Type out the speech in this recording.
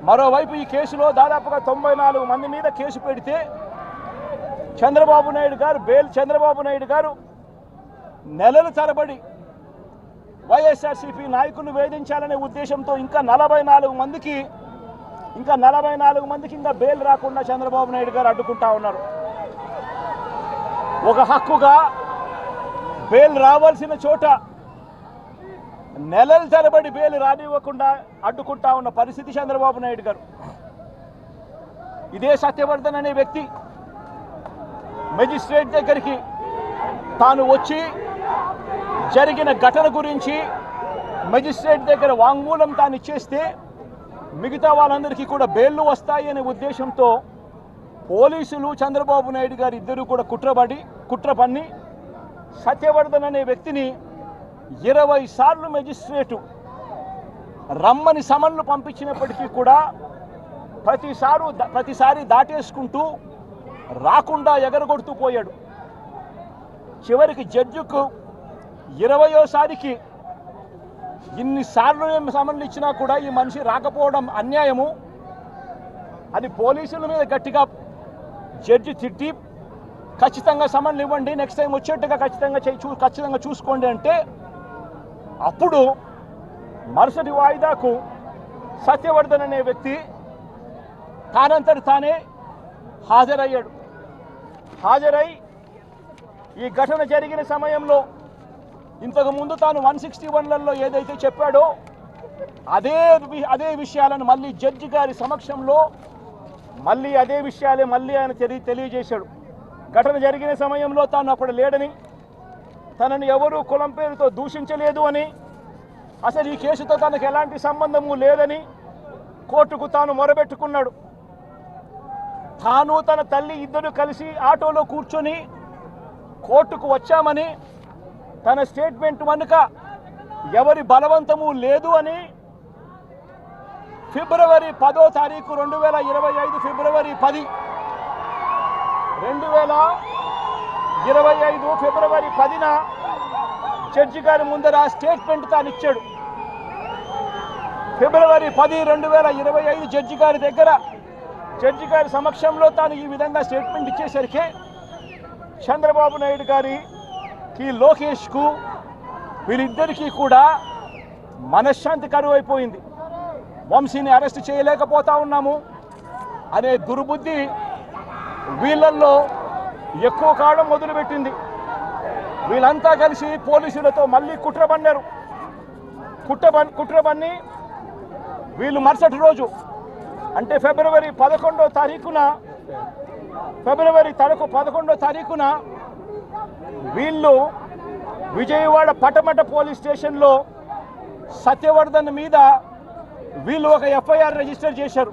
మరోవైపు ఈ కేసులో దాదాపుగా 94 మంది మీద కేసు పెడితే చంద్రబాబు నాయుడు గారు నెలలు తరబడి వైఎస్ఆర్సీపీ నాయకులను వేధించాలనే ఉద్దేశంతో ఇంకా 44 మందికి ఇంకా బెయిల్ రాకుండా చంద్రబాబు నాయుడు గారు అడ్డుకుంటా ఉన్నారు. ఒక హక్కుగా బెయిల్ రావాల్సిన చోట నెలల తరబడి బెయిల్ రానివ్వకుండా అడ్డుకుంటా ఉన్న పరిస్థితి చంద్రబాబు నాయుడు గారు. ఇదే సత్యవర్ధన్ అనే వ్యక్తి మెజిస్ట్రేట్ దగ్గరికి తాను వచ్చి జరిగిన ఘటన గురించి మెజిస్ట్రేట్ దగ్గర వాంగ్మూలం తాను ఇచ్చేస్తే మిగతా వాళ్ళందరికీ కూడా బెయిల్లు వస్తాయి అనే ఉద్దేశంతో పోలీసులు చంద్రబాబు నాయుడు గారు ఇద్దరు కూడా కుట్ర పన్ని సత్యవర్ధన్ అనే వ్యక్తిని 20 సార్లు మెజిస్ట్రేటు రమ్మని సమన్లు పంపించినప్పటికీ కూడా ప్రతిసారి దాటేసుకుంటూ రాకుండా ఎగరగొడుతూ పోయాడు. చివరికి జడ్జికు 20వ ఇన్నిసార్లు సమన్లు ఇచ్చినా కూడా ఈ మనిషి రాకపోవడం అన్యాయము అని పోలీసుల మీద గట్టిగా జడ్జి తిట్టి ఖచ్చితంగా సమన్లు ఇవ్వండి, నెక్స్ట్ టైం వచ్చేట్టుగా ఖచ్చితంగా చూసుకోండి అంటే అప్పుడు మరుసటి వాయిదాకు సత్యవర్ధన్ అనే వ్యక్తి తానంతటి తానే హాజరై ఈ ఘటన జరిగిన సమయంలో ఇంతకు ముందు తాను 161లలో ఏదైతే చెప్పాడో అదే విషయాలను మళ్ళీ జడ్జి గారి సమక్షంలో అదే విషయాలే ఆయన తెలియజేశాడు. ఘటన జరిగిన సమయంలో తాను అప్పుడు లేడని, తనని ఎవరూ కులం పేరుతో దూషించలేదు అని, అసలు ఈ కేసుతో తనకు ఎలాంటి సంబంధము లేదని కోర్టుకు తాను మొరబెట్టుకున్నాడు. తాను తన తల్లి ఇద్దరు కలిసి ఆటోలో కూర్చొని కోర్టుకు వచ్చామని, తన స్టేట్మెంట్ వెనుక ఎవరి బలవంతము లేదు అని ఫిబ్రవరి 10వ తారీఖు 2025 ఫిబ్రవరి 10 2025 ఫిబ్రవరి 10న జడ్జి గారి ముందర స్టేట్మెంట్ తాను ఇచ్చాడు. ఫిబ్రవరి 10, 2025 జడ్జి గారి సమక్షంలో తాను ఈ విధంగా స్టేట్మెంట్ ఇచ్చేసరికి చంద్రబాబు నాయుడు గారికి లోకేష్కు వీళ్ళిద్దరికీ కూడా మనశ్శాంతి కరువైపోయింది. వంశీని అరెస్ట్ చేయలేకపోతా ఉన్నాము అనే దుర్బుద్ధి వీళ్ళల్లో ఎక్కువ కాలం మొదలుపెట్టింది. వీళ్ళంతా కలిసి పోలీసులతో మళ్ళీ కుట్రబన్ని వీళ్ళు మరుసటి రోజు అంటే ఫిబ్రవరి 11వ తారీఖున వీళ్ళు విజయవాడ పటమట పోలీస్ స్టేషన్లో సత్యవర్ధన్ మీద వీళ్ళు ఒక ఎఫ్ఐఆర్ రిజిస్టర్ చేశారు.